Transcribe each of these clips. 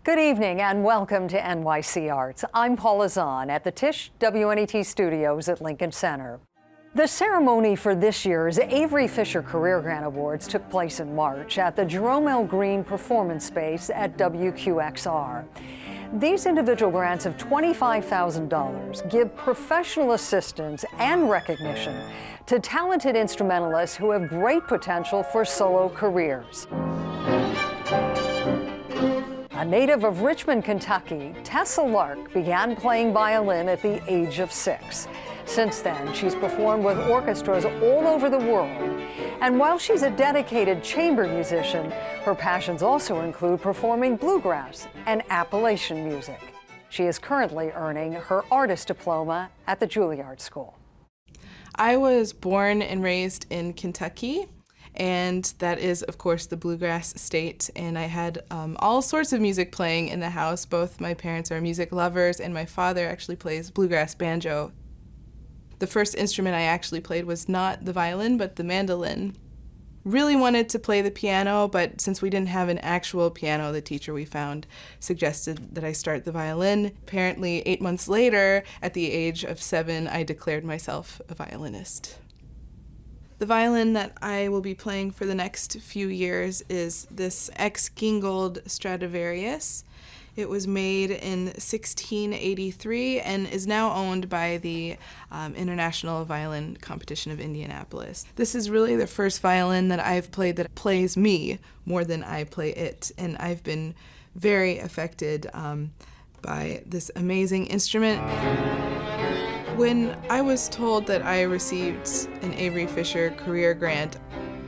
Good evening and welcome to NYC Arts. I'm Paula Zahn at the Tisch WNET studios at Lincoln Center. The ceremony for this year's Avery Fisher Career Grant Awards took place in March at the Jerome L. Green Performance Space at WQXR. These individual grants of $25,000 give professional assistance and recognition to talented instrumentalists who have great potential for solo careers. A native of Richmond, Kentucky, Tessa Lark began playing violin at the age of 6. Since then, she's performed with orchestras all over the world. And while she's a dedicated chamber musician, her passions also include performing bluegrass and Appalachian music. She is currently earning her artist diploma at the Juilliard School. I was born and raised in Kentucky, and that is, of course, the bluegrass state, and I had all sorts of music playing in the house. Both my parents are music lovers, and my father actually plays bluegrass banjo. The first instrument I actually played was not the violin, but the mandolin. Really wanted to play the piano, but since we didn't have an actual piano, the teacher we found suggested that I start the violin. Apparently, 8 months later, at the age of 7, I declared myself a violinist. The violin that I will be playing for the next few years is this ex-Gingold Stradivarius. It was made in 1683 and is now owned by the International Violin Competition of Indianapolis. This is really the first violin that I've played that plays me more than I play it, and I've been very affected by this amazing instrument. When I was told that I received an Avery Fisher Career Grant,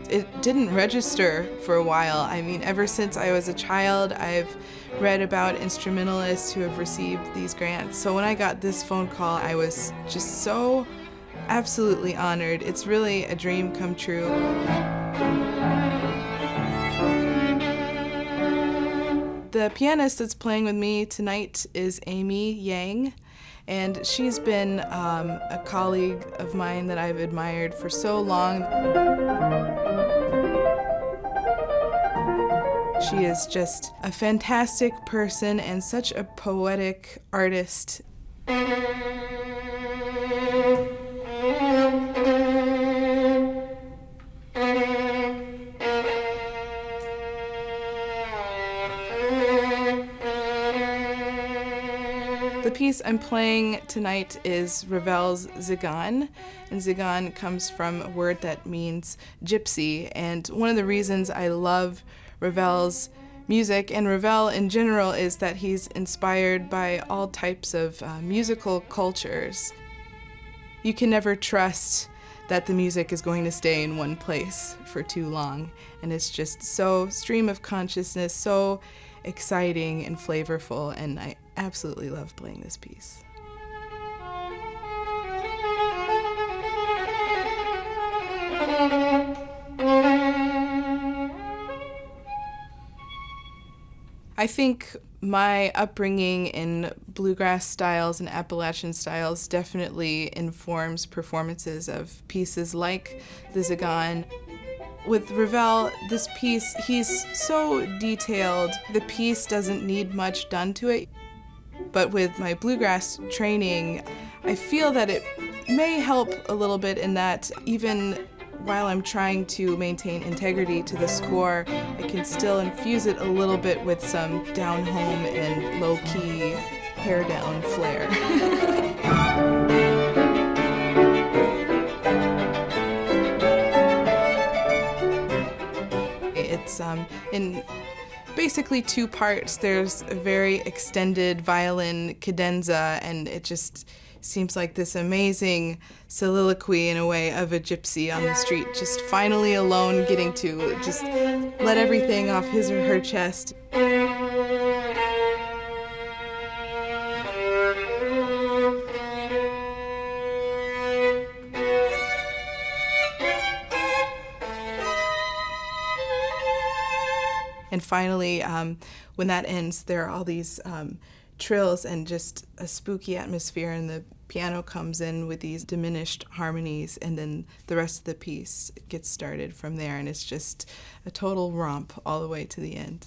it didn't register for a while. I mean, ever since I was a child, I've read about instrumentalists who have received these grants. So when I got this phone call, I was just so absolutely honored. It's really a dream come true. The pianist that's playing with me tonight is Amy Yang. And she's been a colleague of mine that I've admired for so long. She is just a fantastic person and such a poetic artist. The piece I'm playing tonight is Ravel's Zigan, and Zigan comes from a word that means gypsy, and one of the reasons I love Ravel's music and Ravel in general is that he's inspired by all types of musical cultures. You can never trust that the music is going to stay in one place for too long, and it's just so stream of consciousness, so exciting and flavorful, and I absolutely love playing this piece. I think my upbringing in bluegrass styles and Appalachian styles definitely informs performances of pieces like the Zigan. With Ravel, this piece, he's so detailed. The piece doesn't need much done to it. But with my bluegrass training, I feel that it may help a little bit in that even while I'm trying to maintain integrity to the score, I can still infuse it a little bit with some down-home and low-key hair-down flair. It's in basically 2 parts. There's a very extended violin cadenza, and it just seems like this amazing soliloquy in a way of a gypsy on the street, just finally alone, getting to just let everything off his or her chest. And finally, when that ends, there are all these trills and just a spooky atmosphere, and the piano comes in with these diminished harmonies, and then the rest of the piece gets started from there, and it's just a total romp all the way to the end.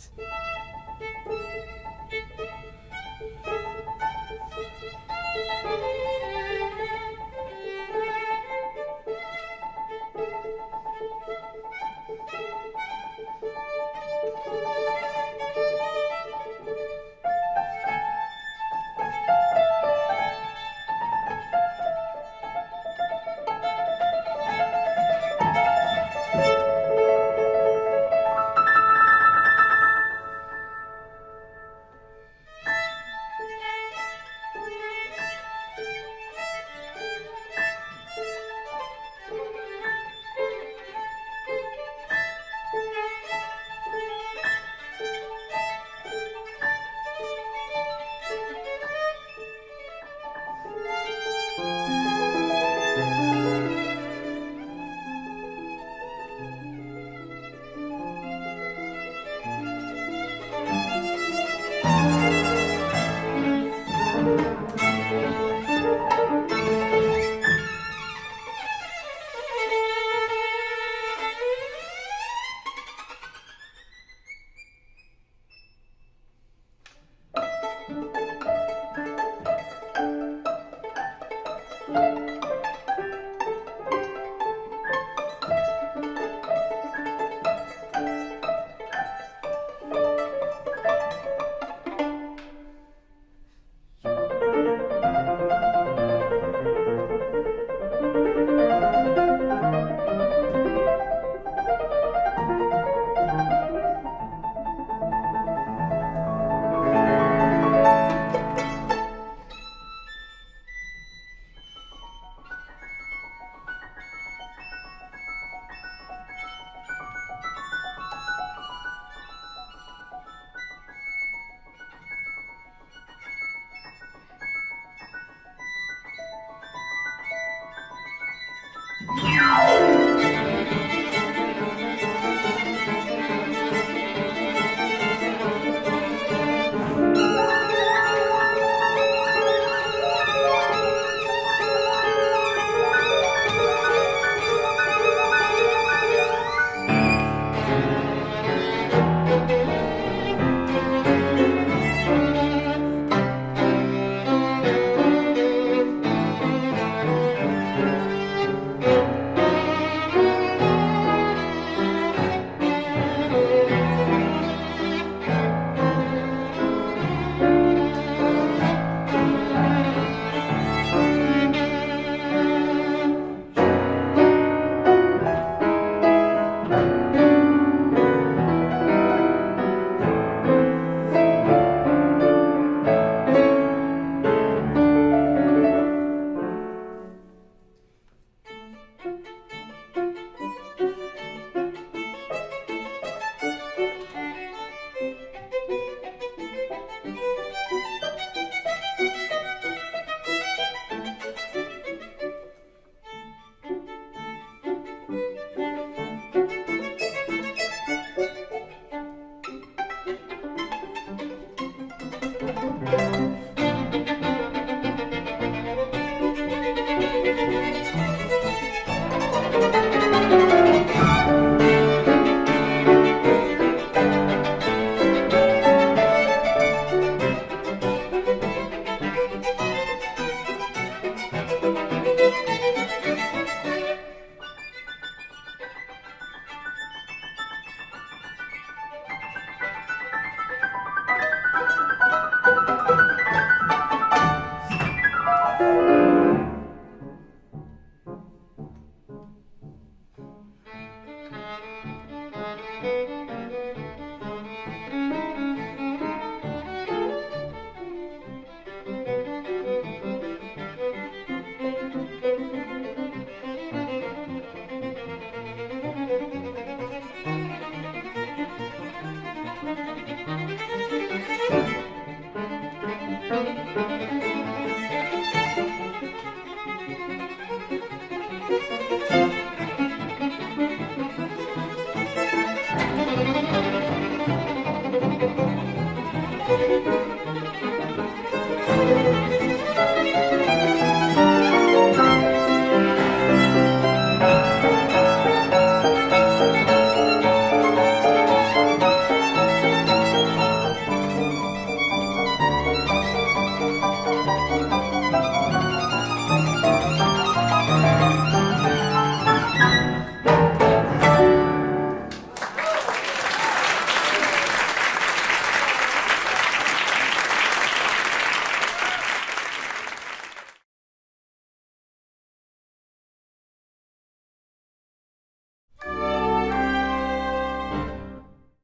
Thank you.